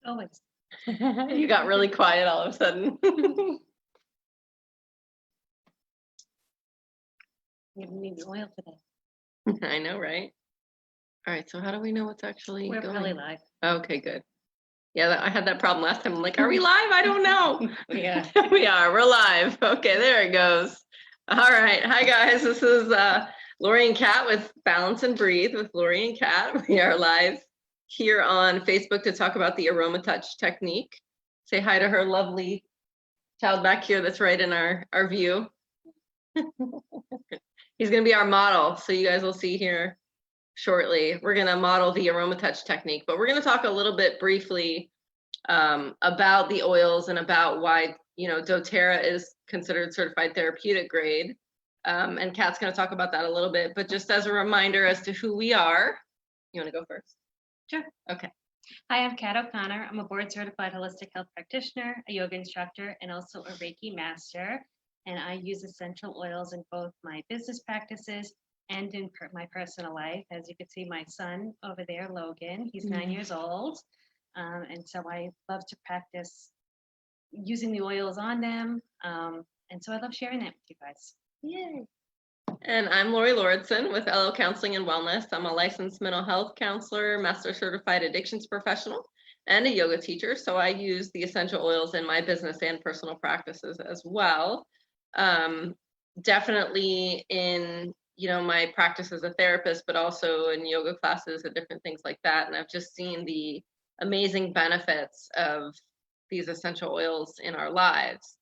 Always. You got really quiet all of a sudden. You need oil today. I know, right? All right, so how do we know what's actually We're going? probably live. Okay, good. Yeah, I had that problem last time. I'm like, are we live? I don't know. Yeah. We are. We're live. Okay, there it goes. All right. Hi, guys. This is Lori and Catte with Balance and Breathe with Lori and Catte. We are live here on Facebook to talk about the Aromatouch technique. Say hi to her lovely child back here that's right in our view. He's going to be our model, so you guys will see here shortly. We're going to model the Aromatouch technique, but we're going to talk a little bit briefly about the oils and about why, you know, doTERRA is considered certified therapeutic grade. And Kat's going to talk about that a little bit, but just as a reminder as to who we are. You want to go first? Sure. Okay. Hi, I'm Catte O'Connor. I'm a board certified holistic health practitioner, a yoga instructor, and also a Reiki master. And I use essential oils in both my business practices and in my personal life. As you can see, my son over there, Logan, he's 9 years old. And so I love to practice using the oils on them. And so I love sharing that with you guys. Yay. And I'm Lori Lauritsen with LO Counseling and Wellness. I'm a licensed mental health counselor, master certified addictions professional, and a yoga teacher. So I use the essential oils in my business and personal practices as well. Definitely in, you know, my practice as a therapist, but also in yoga classes and different things like that. And I've just seen the amazing benefits of these essential oils in our lives.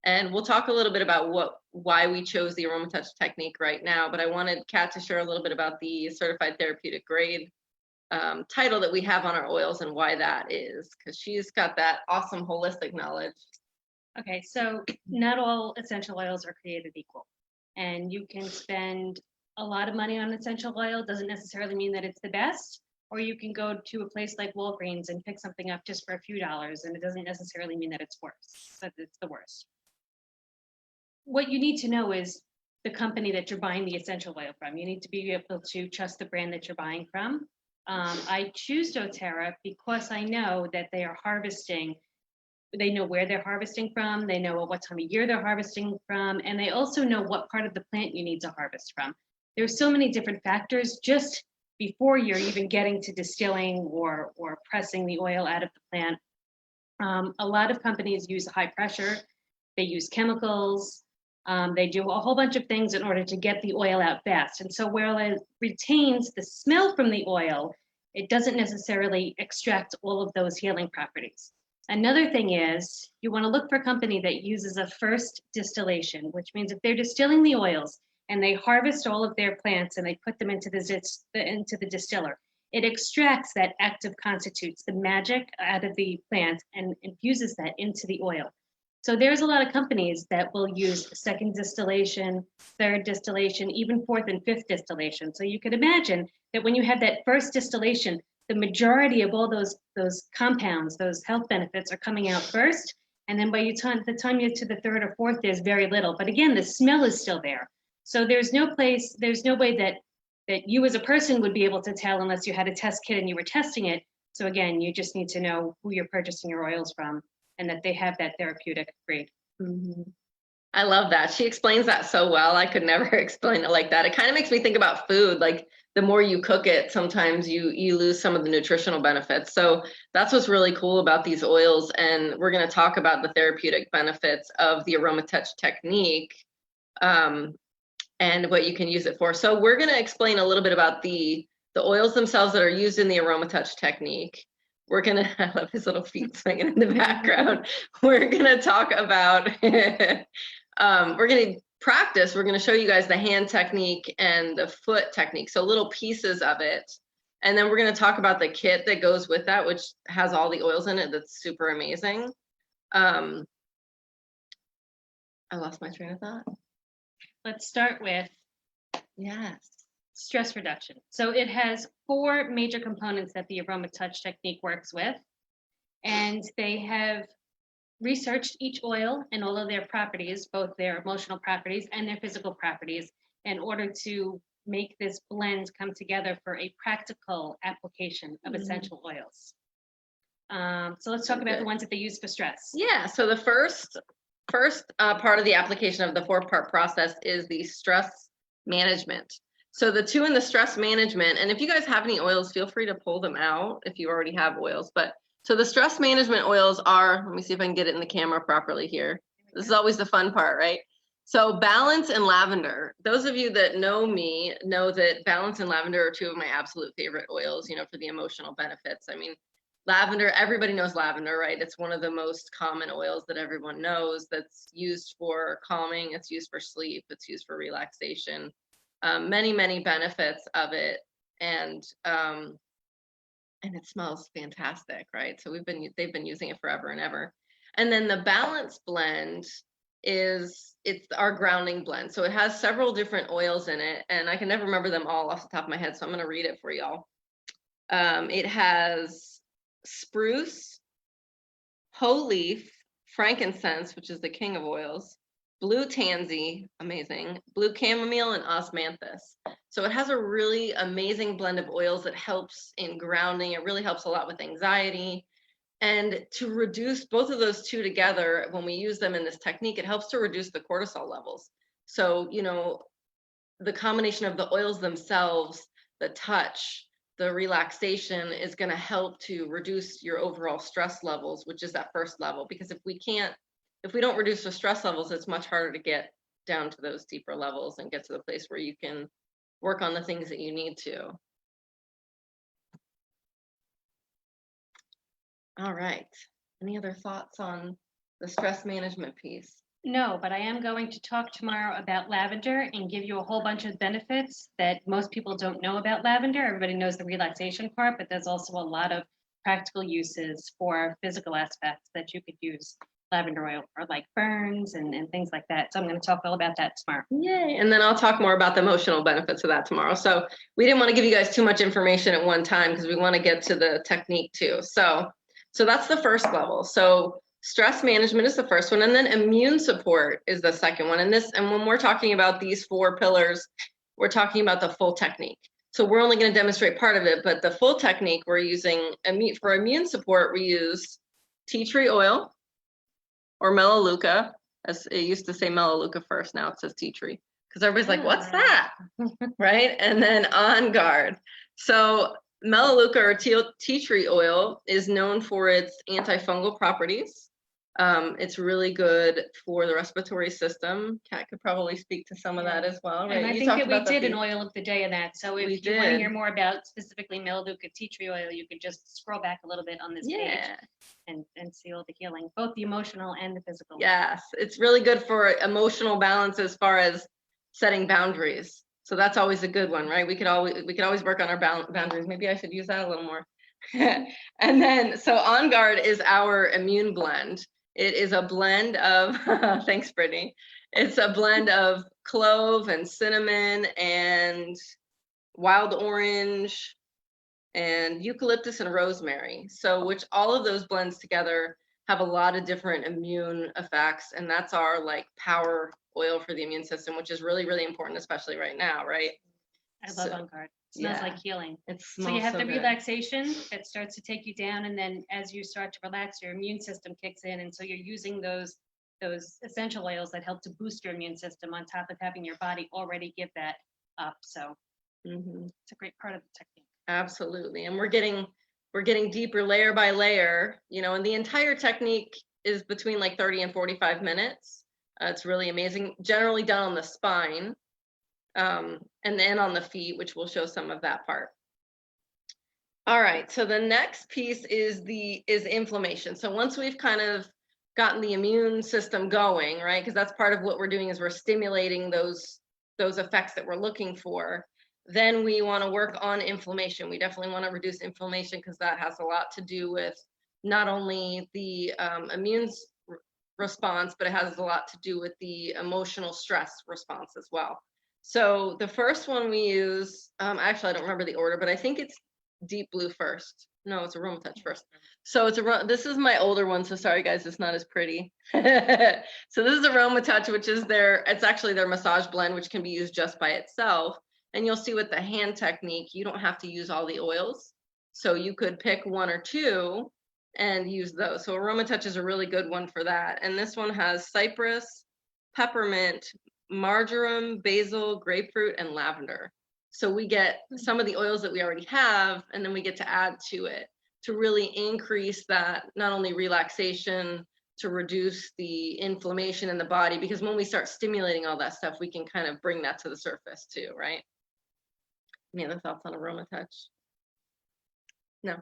And we'll talk a little bit about why we chose the Aromatouch technique right now, but I wanted Catte to share a little bit about the certified therapeutic grade title that we have on our oils and why that is, because she's got that awesome holistic knowledge. Okay, so not all essential oils are created equal. And you can spend a lot of money on essential oil, doesn't necessarily mean that it's the best, or you can go to a place like Walgreens and pick something up just for a few dollars, and it doesn't necessarily mean that it's worse, that it's the worst. What you need to know is the company that you're buying the essential oil from. You need to be able to trust the brand that you're buying from. I choose doTERRA because I know that they are harvesting. They know where they're harvesting from, they know what time of year they're harvesting from, and they also know what part of the plant you need to harvest from. There's so many different factors just before you're even getting to distilling or pressing the oil out of the plant. A lot of companies use high pressure, they use chemicals, they do a whole bunch of things in order to get the oil out fast. And so while it retains the smell from the oil, it doesn't necessarily extract all of those healing properties. Another thing is you want to look for a company that uses a first distillation, which means if they're distilling the oils and they harvest all of their plants and they put them into the distiller, it extracts that active constitutes, the magic out of the plant, and infuses that into the oil. So there's a lot of companies that will use second distillation, third distillation, even fourth and fifth distillation. So you could imagine that when you have that first distillation, the majority of all those compounds, those health benefits are coming out first. And then by the time you get to the third or fourth, there's very little. But again, the smell is still there. So there's no way that you as a person would be able to tell unless you had a test kit and you were testing it. So again, you just need to know who you're purchasing your oils from and that they have that therapeutic grade. Mm-hmm. I love that. She explains that so well. I could never explain it like that. It kind of makes me think about food. Like the more you cook it, sometimes you lose some of the nutritional benefits. So that's what's really cool about these oils. And we're going to talk about the therapeutic benefits of the Aromatouch technique and what you can use it for. So we're going to explain a little bit about the oils themselves that are used in the Aromatouch technique. We're going to, I love his little feet swinging in the background. We're going to talk about, we're going to practice. We're going to show you guys the hand technique and the foot technique. So little pieces of it. And then we're going to talk about the kit that goes with that, which has all the oils in it. That's super amazing. I lost my train of thought. Let's start with yes. Stress reduction. So it has 4 major components that the Aromatouch technique works with. And they have researched each oil and all of their properties, both their emotional properties and their physical properties, in order to make this blend come together for a practical application of essential oils. So let's talk about the ones that they use for stress. Yeah, so the first part of the application of the 4-part process is the stress management. So the 2 in the stress management, and if you guys have any oils, feel free to pull them out if you already have oils. But so the stress management oils are, let me see if I can get it in the camera properly here. This is always the fun part, right? So balance and lavender. Those of you that know me know that balance and lavender are 2 of my absolute favorite oils, for the emotional benefits. I mean, lavender, everybody knows lavender, right? It's one of the most common oils that everyone knows, that's used for calming, it's used for sleep, it's used for relaxation. Many benefits of it, and it smells fantastic, right? So they've been using it forever and ever. And then the balance blend it's our grounding blend. So it has several different oils in it, and I can never remember them all off the top of my head, so I'm going to read it for y'all. It has spruce, hoe leaf, frankincense, which is the king of oils, blue tansy, amazing, blue chamomile, and osmanthus. So it has a really amazing blend of oils that helps in grounding. It really helps a lot with anxiety. And to reduce both of those 2 together, when we use them in this technique, it helps to reduce the cortisol levels. So, the combination of the oils themselves, the touch, the relaxation is going to help to reduce your overall stress levels, which is that first level. Because if we don't reduce the stress levels, it's much harder to get down to those deeper levels and get to the place where you can work on the things that you need to. All right. Any other thoughts on the stress management piece? No, but I am going to talk tomorrow about lavender and give you a whole bunch of benefits that most people don't know about lavender. Everybody knows the relaxation part, but there's also a lot of practical uses for physical aspects that you could use lavender oil for, like burns and things like that. So I'm going to talk all about that tomorrow. Yay. And then I'll talk more about the emotional benefits of that tomorrow. So we didn't want to give you guys too much information at one time because we want to get to the technique too. So that's the first level. So stress management is the first one, and then immune support is the second one. And when we're talking about these 4 pillars, we're talking about the full technique. So we're only going to demonstrate part of it, but the full technique we're using for immune support, we use tea tree oil or melaleuca, as it used to say melaleuca first, now it says tea tree, because everybody's like, what's that? Right? And then On Guard. So melaleuca or tea tree oil is known for its antifungal properties. It's really good for the respiratory system. Catte could probably speak to some of that as well, right? And I think that we did an oil of the day of that. So if you want to hear more about specifically melaleuca tea tree oil, you could just scroll back a little bit on this page and see all the healing, both the emotional and the physical. Yes, it's really good for emotional balance as far as setting boundaries. So that's always a good one, right? We could always work on our boundaries. Maybe I should use that a little more. And then, so On Guard is our immune blend. It is a blend of, thanks, Brittany. It's a blend of clove and cinnamon and wild orange and eucalyptus and rosemary. So which all of those blends together have a lot of different immune effects. And that's our like power oil for the immune system, which is really, really important, especially right now, right? I love On Guard. It smells like healing. So you have the relaxation that starts to take you down, and then as you start to relax, your immune system kicks in, and so you're using those essential oils that help to boost your immune system on top of having your body already give that up. So it's a great part of the technique. Absolutely, and we're getting deeper layer by layer, and the entire technique is between like 30 and 45 minutes. It's really amazing, generally done on the spine. And then on the feet, which we'll show some of that part. All right, so the next piece is inflammation. So once we've kind of gotten the immune system going, right? Because that's part of what we're doing, is we're stimulating those effects that we're looking for. Then we want to work on inflammation. We definitely want to reduce inflammation because that has a lot to do with not only the immune response, but it has a lot to do with the emotional stress response as well. So the first one we use, actually I don't remember the order, but I think it's Deep Blue first. No, it's Aromatouch first. So this is my older one, so sorry guys, it's not as pretty. So this is Aromatouch, which is it's actually their massage blend, which can be used just by itself. And you'll see with the hand technique, you don't have to use all the oils. So you could pick 1 or 2 and use those. So Aromatouch is a really good one for that. And this one has cypress, peppermint, marjoram, basil, grapefruit, and lavender. So we get some of the oils that we already have, and then we get to add to it to really increase that, not only relaxation, to reduce the inflammation in the body, because when we start stimulating all that stuff, we can kind of bring that to the surface too, right? Any other thoughts on Aromatouch? No.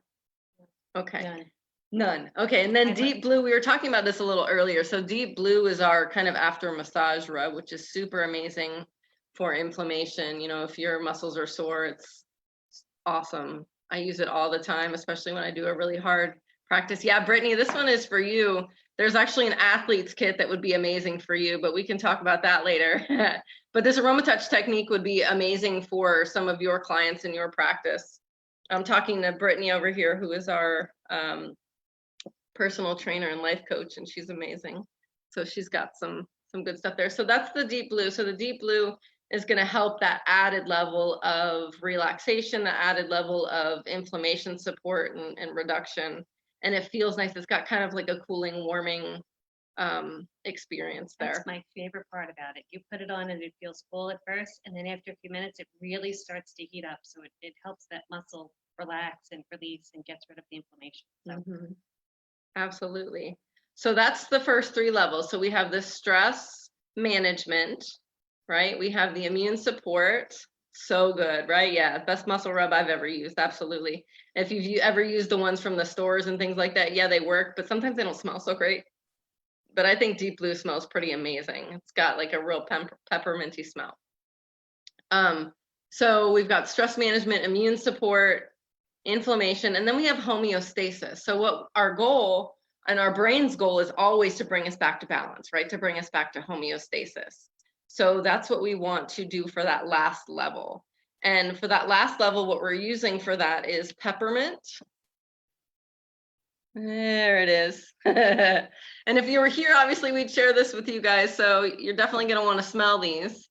Okay. Done. None. Okay, and then deep blue, we were talking about this a little earlier. So deep blue is our kind of after massage rub, which is super amazing for inflammation. You know, if your muscles are sore, it's awesome. I use it all the time, especially when I do a really hard practice. Yeah, Brittany, this one is for you. There's actually an athlete's kit that would be amazing for you, but we can talk about that later. But this Aromatouch technique would be amazing for some of your clients in your practice. I'm talking to Brittany over here, who is our personal trainer and life coach, and she's amazing. So she's got some good stuff there. So that's the deep blue. So the deep blue is going to help that added level of relaxation, the added level of inflammation support and reduction. And it feels nice. It's got kind of like a cooling, warming experience there. That's my favorite part about it. You put it on and it feels full at first, and then after a few minutes, it really starts to heat up. So it helps that muscle relax and release and gets rid of the inflammation. So. Absolutely. So that's the first 3 levels. So we have the stress management, right? We have the immune support. So good, right? Yeah, best muscle rub I've ever used. Absolutely. If you've ever used the ones from the stores and things like that, yeah, they work, but sometimes they don't smell so great. But I think deep blue smells pretty amazing. It's got like a real pepperminty smell. So we've got stress management, immune support, inflammation, and then we have homeostasis. So what our goal and our brain's goal is always to bring us back to balance, right? To bring us back to homeostasis. So that's what we want to do for that last level. And for that last level, what we're using for that is peppermint. There it is. And if you were here, obviously we'd share this with you guys. So you're definitely going to want to smell these.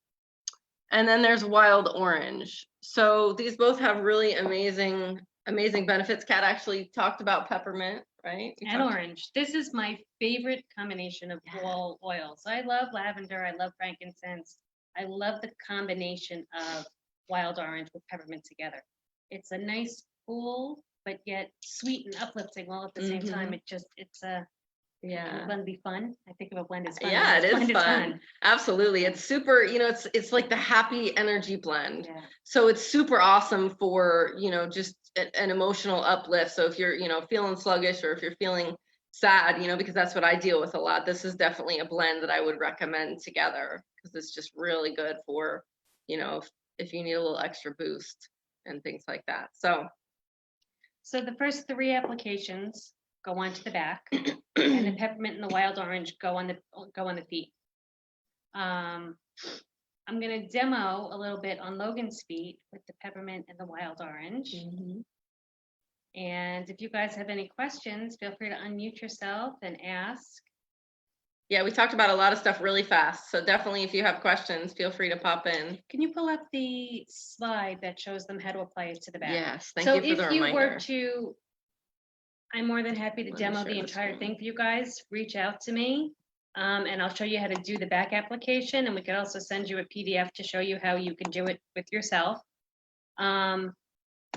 And then there's wild orange. So these both have really amazing benefits. Catte actually talked about peppermint, right? And orange. This is my favorite combination of all oils. I love lavender. I love frankincense. I love the combination of wild orange with peppermint together. It's a nice, cool, but yet sweet and uplifting all at the same time. It's a blend be fun. I think of a blend as fun. Yeah, it is fun. Absolutely. It's super, it's like the happy energy blend. Yeah. So it's super awesome for, just an emotional uplift. So if you're, feeling sluggish, or if you're feeling sad, because that's what I deal with a lot, this is definitely a blend that I would recommend together, because it's just really good for, if you need a little extra boost and things like that. So the first 3 applications go onto the back, and the peppermint and the wild orange go on the feet. I'm going to demo a little bit on Logan's feet with the peppermint and the wild orange. And if you guys have any questions, feel free to unmute yourself and ask. Yeah, we talked about a lot of stuff really fast. So definitely, if you have questions, feel free to pop in. Can you pull up the slide that shows them how to apply it to the back? Yes, thank you for the reminder. So if you were to, I'm more than happy to demo the entire thing for you guys. Reach out to me, and I'll show you how to do the back application. And we could also send you a PDF to show you how you can do it with yourself.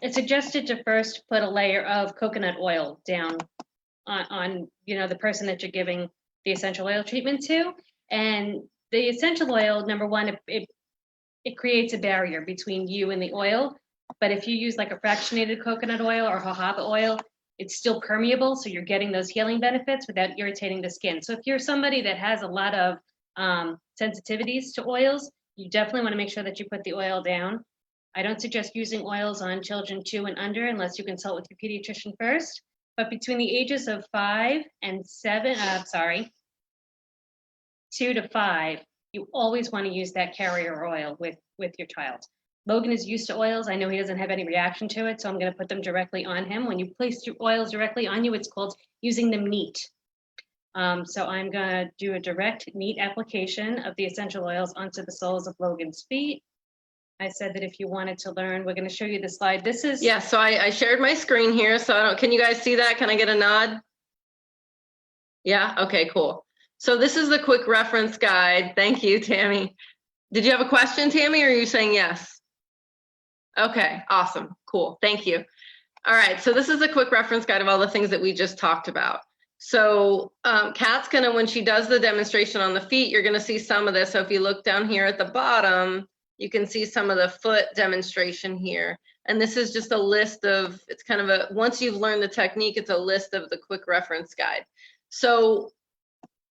It's suggested to first put a layer of coconut oil down on the person that you're giving the essential oil treatment to. And the essential oil, number one, it creates a barrier between you and the oil. But if you use like a fractionated coconut oil or jojoba oil, it's still permeable, so you're getting those healing benefits without irritating the skin. So if you're somebody that has a lot of sensitivities to oils, you definitely want to make sure that you put the oil down. I don't suggest using oils on children 2 and under unless you consult with your pediatrician first. But between the ages of 5 and 2 to 5, you always want to use that carrier oil with your child. Logan is used to oils. I know he doesn't have any reaction to it, so I'm going to put them directly on him. When you place your oils directly on you, it's called using them neat. So I'm going to do a direct, neat application of the essential oils onto the soles of Logan's feet. I said that if you wanted to learn, we're going to show you the slide. This is... Yeah, so I shared my screen here, so can you guys see that? Can I get a nod? Yeah, okay, cool. So this is the quick reference guide. Thank you, Tammy. Did you have a question, Tammy, or are you saying yes? Okay, awesome, cool, thank you. All right, so this is a quick reference guide of all the things that we just talked about. So Kat's gonna, when she does the demonstration on the feet, you're gonna see some of this. So if you look down here at the bottom, you can see some of the foot demonstration here. And this is just a list of, it's kind of a, once you've learned the technique, it's a list of the quick reference guide. So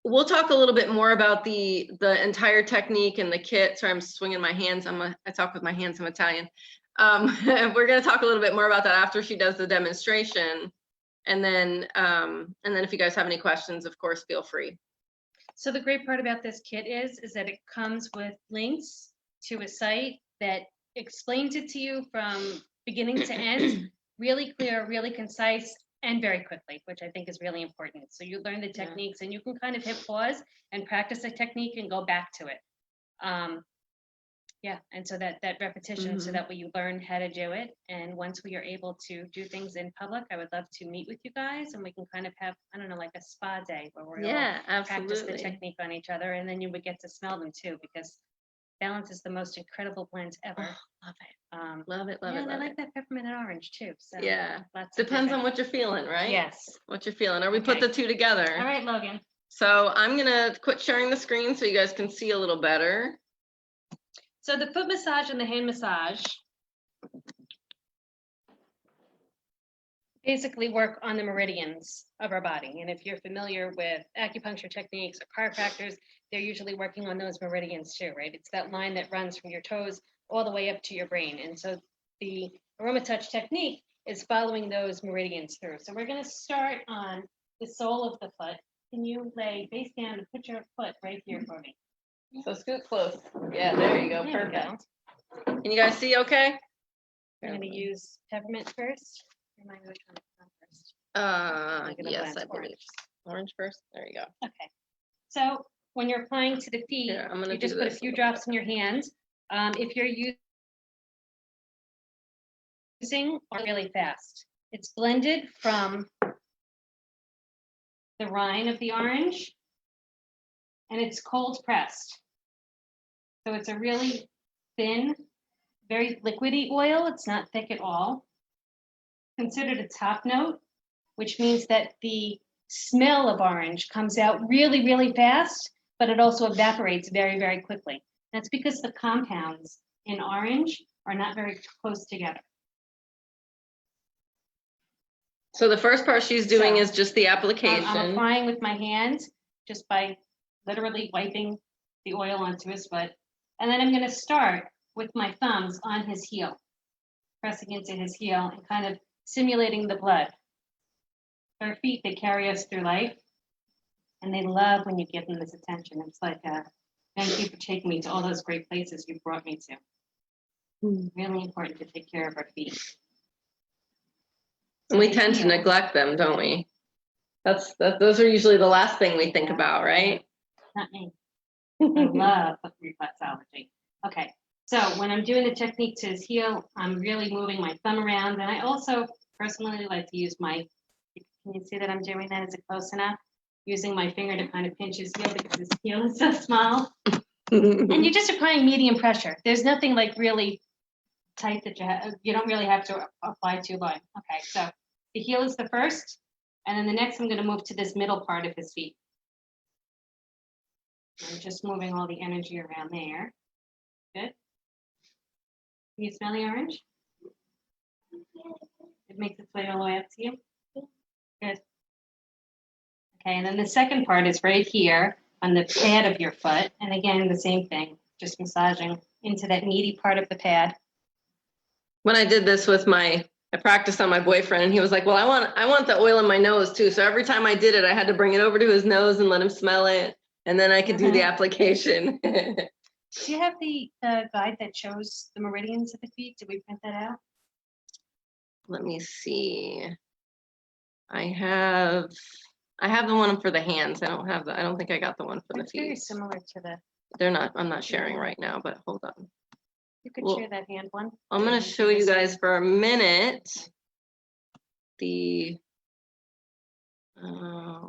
we'll talk a little bit more about the entire technique and the kit. Sorry, I'm swinging my hands. I talk with my hands, I'm Italian. We're going to talk a little bit more about that after she does the demonstration. And then if you guys have any questions, of course, feel free. So the great part about this kit is that it comes with links to a site that explains it to you from beginning to end, really clear, really concise, and very quickly, which I think is really important. So you learn the techniques and you can kind of hit pause and practice a technique and go back to it. Yeah, and so that repetition, so that way you learn how to do it. And once we are able to do things in public, I would love to meet with you guys and we can kind of have, I don't know, like a spa day where we all practice the technique on each other, and then you would get to smell them too, because balance is the most incredible blend ever. Oh, love it. Love it. And I like that peppermint and orange too. So yeah, depends on what you're feeling, right? Yes. What you're feeling, or we put the two together. All right, Logan. So I'm gonna quit sharing the screen so you guys can see a little better. So the foot massage and the hand massage basically work on the meridians of our body. And if you're familiar with acupuncture techniques or chiropractors, they're usually working on those meridians too, right? It's that line that runs from your toes all the way up to your brain. And so the Aromatouch technique is following those meridians through. So we're going to start on the sole of the foot. Can you lay face down and put your foot right here for me? So scoot close. Yeah, there you go. There perfect. Can you guys see okay? I'm going to use peppermint first. Remind me which one first. Yes, I believe. Orange first. There you go. Okay. So when you're applying to the feet, you just put a few drops in your hand. If you're using really fast, it's blended from the rind of the orange, and it's cold pressed. So it's a really thin, very liquidy oil. It's not thick at all. Considered a top note, which means that the smell of orange comes out really, really fast, but it also evaporates very, very quickly. That's because the compounds in orange are not very close together. So the first part she's doing is just the application. I'm applying with my hand, just by literally wiping the oil onto his foot. And then I'm going to start with my thumbs on his heel, pressing into his heel and kind of simulating the blood. Our feet, they carry us through life, and they love when you give them this attention. It's like, thank you for taking me to all those great places you brought me to. Really important to take care of our feet. So we tend to neglect them, don't we? Those are usually the last thing we think about, right? Not me. I love reflexology. Okay, so when I'm doing the technique to his heel, I'm really moving my thumb around, and I also personally like to use my, can you see that I'm doing that? Is it close enough? Using my finger to kind of pinch his heel because his heel is so small. And you're just applying medium pressure. There's nothing like really tight that you don't really have to apply too long. Okay, so the heel is the first, and then the next I'm going to move to this middle part of his feet. I'm just moving all the energy around there. Good. Can you smell the orange? It makes its way all the way up to you. Good. Okay, and then the second part is right here on the pad of your foot. And again, the same thing, just massaging into that meaty part of the pad. When I did this with I practiced on my boyfriend, and he was like, well, I want the oil in my nose too. So every time I did it, I had to bring it over to his nose and let him smell it. And then I could do the application. Do you have the guide that shows the meridians of the feet? Did we print that out? Let me see. I have the one for the hands. I don't think I got the one for the feet. It's very similar to the. They're not, I'm not sharing right now, but hold on. You could share that hand one. I'm going to show you guys for a minute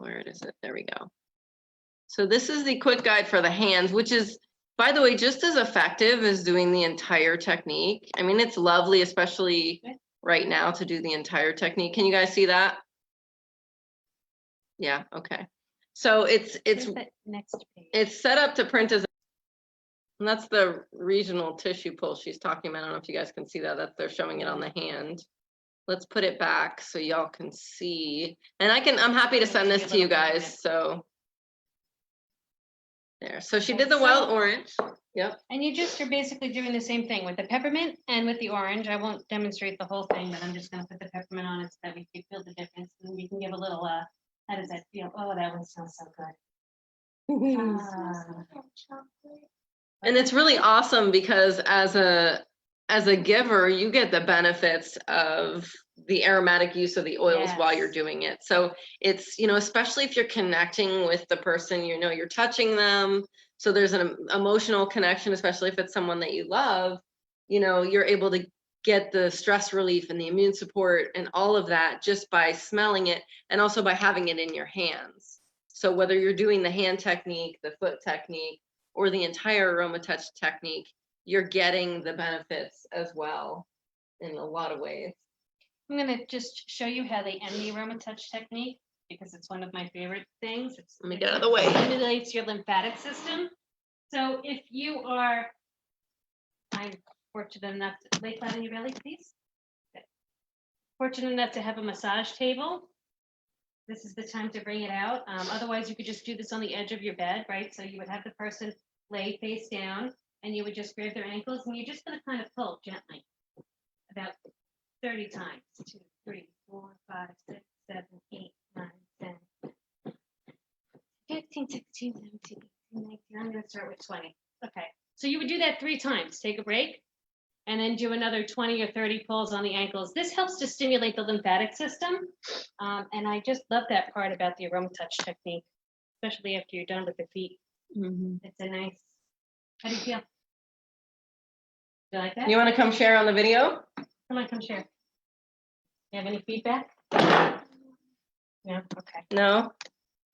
where is it? There we go. So this is the quick guide for the hands, which is, by the way, just as effective as doing the entire technique. I mean, it's lovely, especially right now, to do the entire technique. Can you guys see that? Yeah, okay. So it's next page. It's set up to print as, and that's the regional tissue pull she's talking about. I don't know if you guys can see that they're showing it on the hand. Let's put it back so y'all can see. And I'm happy to send this to you guys. So there. So she did the wild orange. Yep. And you're basically doing the same thing with the peppermint and with the orange. I won't demonstrate the whole thing, but I'm just going to put the peppermint on it so that we can feel the difference. And you can give a little, how does that feel? Oh, that one smells so good. And it's really awesome because as a giver, you get the benefits of the aromatic use of the oils while you're doing it. So it's, especially if you're connecting with the person, you're touching them. So there's an emotional connection, especially if it's someone that you love, you're able to get the stress relief and the immune support and all of that just by smelling it, and also by having it in your hands. So whether you're doing the hand technique, the foot technique, or the entire Aromatouch technique, you're getting the benefits as well in a lot of ways. I'm going to just show you how they end the Aromatouch technique, because it's one of my favorite things. Let me get out of the way. It stimulates your lymphatic system. So if you are, I'm fortunate enough to lay flat on your belly, please. Okay. Fortunate enough to have a massage table. This is the time to bring it out. Otherwise, you could just do this on the edge of your bed, right? So you would have the person lay face down, and you would just grab their ankles, and you're just going to kind of pull gently, about 30 times. 2, 3, 4, 5, 6, 7, 8, 9, 10, 15, 16, 17, 18, 19. I'm going to start with 20. Okay. So you would do that 3 times. Take a break, and then do another 20 or 30 pulls on the ankles. This helps to stimulate the lymphatic system. And I just love that part about the Aromatouch technique, especially after you're done with the feet. Mm-hmm. It's a nice, how do you feel? Do you like that? You want to come share on the video? Come on, come share. You have any feedback? Yeah, okay. No?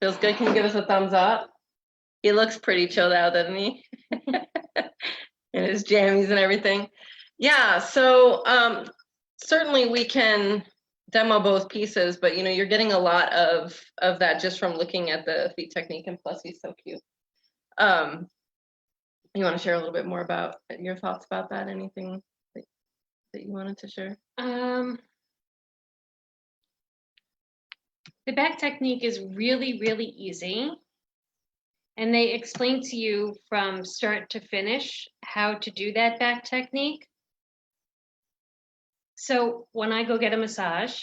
Feels good. Can you give us a thumbs up? He looks pretty chilled out, doesn't he? And his jammies and everything. Yeah, so certainly we can demo both pieces, but you're getting a lot of that just from looking at the feet technique, and plus he's so cute. You want to share a little bit more about your thoughts about that? Anything that you wanted to share? The back technique is really, really easy. And they explain to you from start to finish how to do that back technique. So when I go get a massage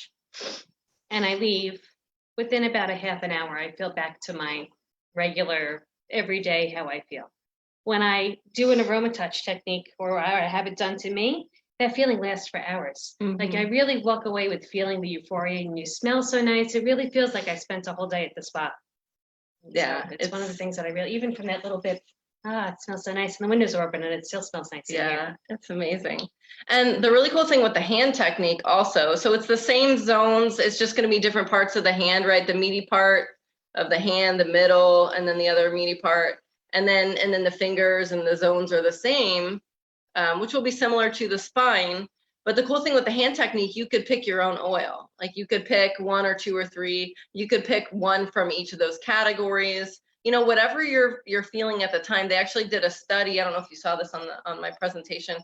and I leave, within about a half an hour, I feel back to my regular, everyday how I feel. When I do an Aromatouch technique, or I have it done to me, that feeling lasts for hours. Mm-hmm. Like I really walk away with feeling the euphoria, and you smell so nice. It really feels like I spent a whole day at the spa. Yeah, so it's one of the things that I really, even from that little bit, it smells so nice, and the windows are open, and it still smells nice. Yeah, it's amazing. And the really cool thing with the hand technique also, so it's the same zones, it's just going to be different parts of the hand, right? The meaty part of the hand, the middle, and then the other meaty part, and then the fingers and the zones are the same, which will be similar to the spine. But the cool thing with the hand technique, you could pick your own oil. Like you could pick 1 or 2 or 3. You could pick one from each of those categories. Whatever you're feeling at the time. They actually did a study. I don't know if you saw this on my presentation,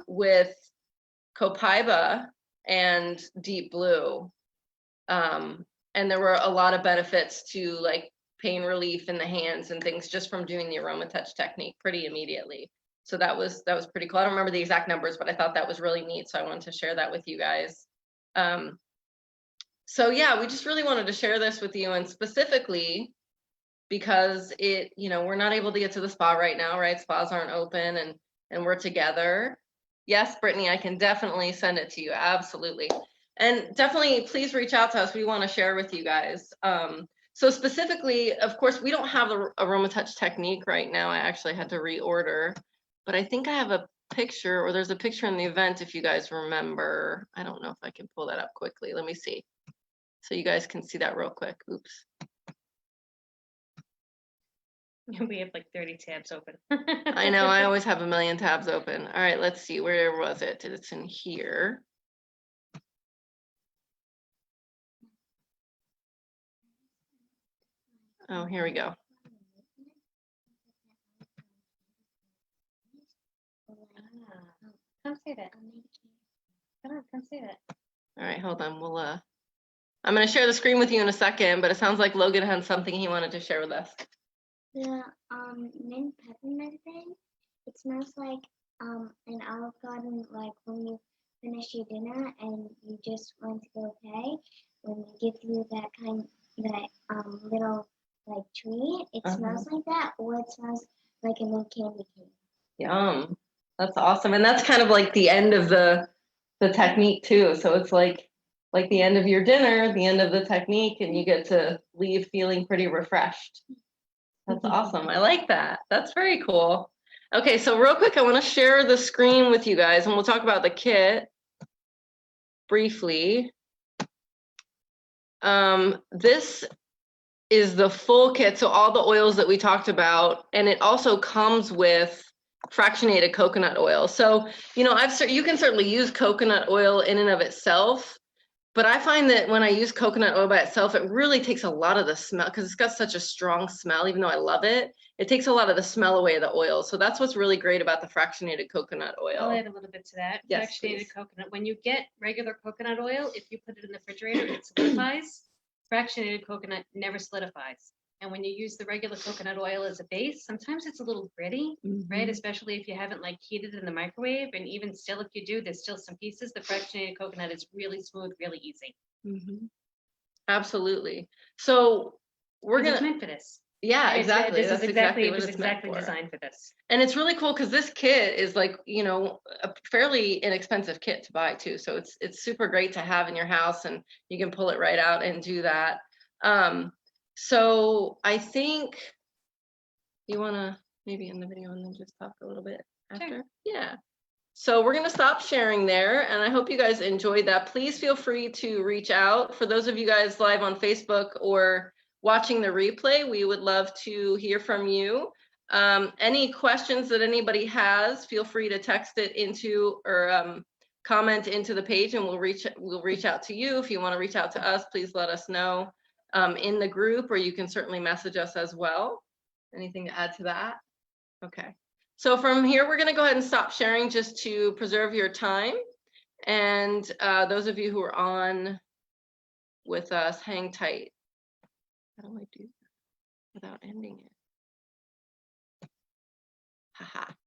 with copaiba and deep blue. And there were a lot of benefits to like pain relief in the hands and things just from doing the Aromatouch technique pretty immediately. So that was pretty cool. I don't remember the exact numbers, but I thought that was really neat. So I wanted to share that with you guys. So yeah, we just really wanted to share this with you, and specifically because we're not able to get to the spa right now, right? Spas aren't open, and we're together. Yes, Brittany, I can definitely send it to you. Absolutely. And definitely please reach out to us. We want to share with you guys. So specifically, of course, we don't have the Aromatouch technique right now. I actually had to reorder. But I think I have a picture, or there's a picture in the event if you guys remember. I don't know if I can pull that up quickly. Let me see. So you guys can see that real quick. Oops. We have like 30 tabs open. I know, I always have a million tabs open. All right, let's see, where was it? It's in here. Oh, here we go. Come say that. Come say that. All right, hold on. I'm going to share the screen with you in a second, but it sounds like Logan had something he wanted to share with us. The mint peppermint thing, it smells like an Olive Garden, like when you finish your dinner and you just want to go pay, when they give you that little like treat, it smells like that, or it smells like a new candy cane. Yum. That's awesome. And that's kind of like the end of the technique too. So it's like the end of your dinner, the end of the technique, and you get to leave feeling pretty refreshed. That's awesome. I like that. That's very cool. Okay, so real quick, I want to share the screen with you guys, and we'll talk about the kit briefly. This is the full kit, so all the oils that we talked about, and it also comes with fractionated coconut oil. So, you know, you can certainly use coconut oil in and of itself, but I find that when I use coconut oil by itself, it really takes a lot of the smell, because it's got such a strong smell. Even though I love it, it takes a lot of the smell away of the oil. So that's what's really great about the fractionated coconut oil. I'll add a little bit to that. Yes, Fractionated please. coconut. When you get regular coconut oil, if you put it in the refrigerator, it solidifies. Fractionated coconut never solidifies. And when you use the regular coconut oil as a base, sometimes it's a little gritty, right? Especially if you haven't like heated it in the microwave. And even still, if you do, there's still some pieces. The fractionated coconut is really smooth, really easy. Absolutely. So we're It's gonna, meant for this. yeah, And exactly. This That's is exactly it what was it's meant exactly for. designed for this. And it's really cool because this kit is like, you know, a fairly inexpensive kit to buy too. So it's super great to have in your house, and you can pull it right out and do that. So I think you want to maybe end the video and then just talk a little bit after. Sure. Yeah. So we're going to stop sharing there, and I hope you guys enjoyed that. Please feel free to reach out. For those of you guys live on Facebook or watching the replay, we would love to hear from you. Any questions that anybody has, feel free to text it into or comment into the page, and we'll reach out to you. If you want to reach out to us, please let us know in the group, or you can certainly message us as well. Anything to add to that? Okay. So from here, we're going to go ahead and stop sharing just to preserve your time. And those of you who are on with us, hang tight. How do I do that without ending it? Haha.